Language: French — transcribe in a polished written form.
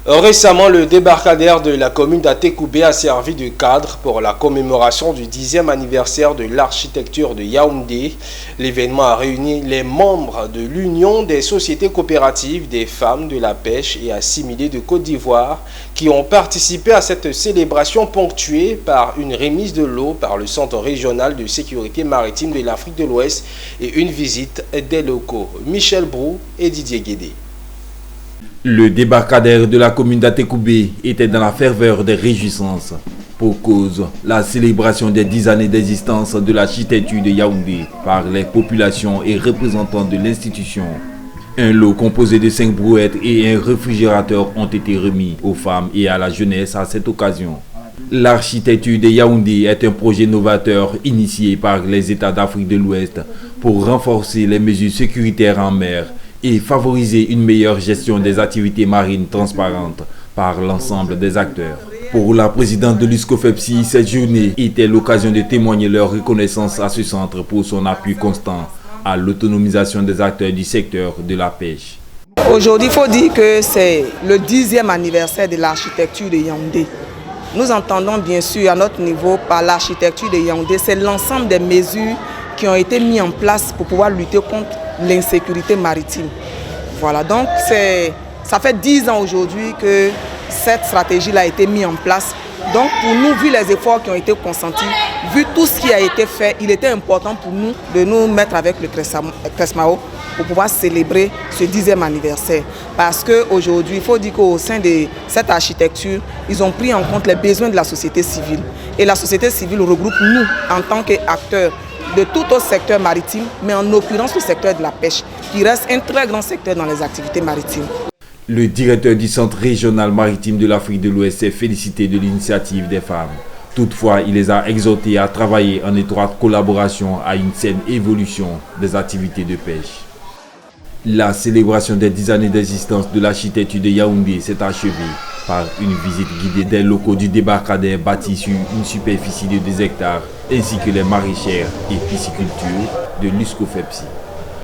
Récemment, le débarcadère de la commune d'Atekoubé a servi de cadre pour la commémoration du 10e anniversaire de l'architecture de Yaoundé. L'événement a réuni les membres de l'Union des sociétés coopératives des femmes de la pêche et assimilées de Côte d'Ivoire qui ont participé à cette célébration ponctuée par une remise de l'eau par le Centre régional de sécurité maritime de l'Afrique de l'Ouest et une visite des locaux. Michel Brou et Didier Guédé. Le débarcadère de la commune d'Atekoubé était dans la ferveur des réjouissances. Pour cause, la célébration des 10 années d'existence de l'architecture de Yaoundé par les populations et représentants de l'institution. Un lot composé de 5 brouettes et un réfrigérateur ont été remis aux femmes et à la jeunesse à cette occasion. L'architecture de Yaoundé est un projet novateur initié par les États d'Afrique de l'Ouest pour renforcer les mesures sécuritaires en mer et favoriser une meilleure gestion des activités marines transparentes par l'ensemble des acteurs. Pour la présidente de l'USCOFEPSI, cette journée était l'occasion de témoigner leur reconnaissance à ce centre pour son appui constant à l'autonomisation des acteurs du secteur de la pêche. Aujourd'hui, il faut dire que c'est le 10e anniversaire de l'architecture de Yaoundé. Nous entendons bien sûr à notre niveau par l'architecture de Yaoundé, c'est l'ensemble des mesures qui ont été mises en place pour pouvoir lutter contre l'insécurité maritime. Voilà, donc ça fait 10 ans aujourd'hui que cette stratégie a été mise en place. Donc pour nous, vu les efforts qui ont été consentis, vu tout ce qui a été fait, il était important pour nous de nous mettre avec le CRESMAO pour pouvoir célébrer ce 10e anniversaire. Parce qu'aujourd'hui, il faut dire qu'au sein de cette architecture, ils ont pris en compte les besoins de la société civile. Et la société civile regroupe nous en tant qu'acteurs de tout autre secteur maritime, mais en l'occurrence le secteur de la pêche, qui reste un très grand secteur dans les activités maritimes. Le directeur du Centre régional maritime de l'Afrique de l'Ouest s'est félicité de l'initiative des femmes. Toutefois, il les a exhortés à travailler en étroite collaboration à une saine évolution des activités de pêche. La célébration des 10 années d'existence de l'architecture de Yaoundé s'est achevée par une visite guidée des locaux du débarcadère bâti sur une superficie de 2 hectares ainsi que les maraîchères et piscicultures de l'USCOFEPSI.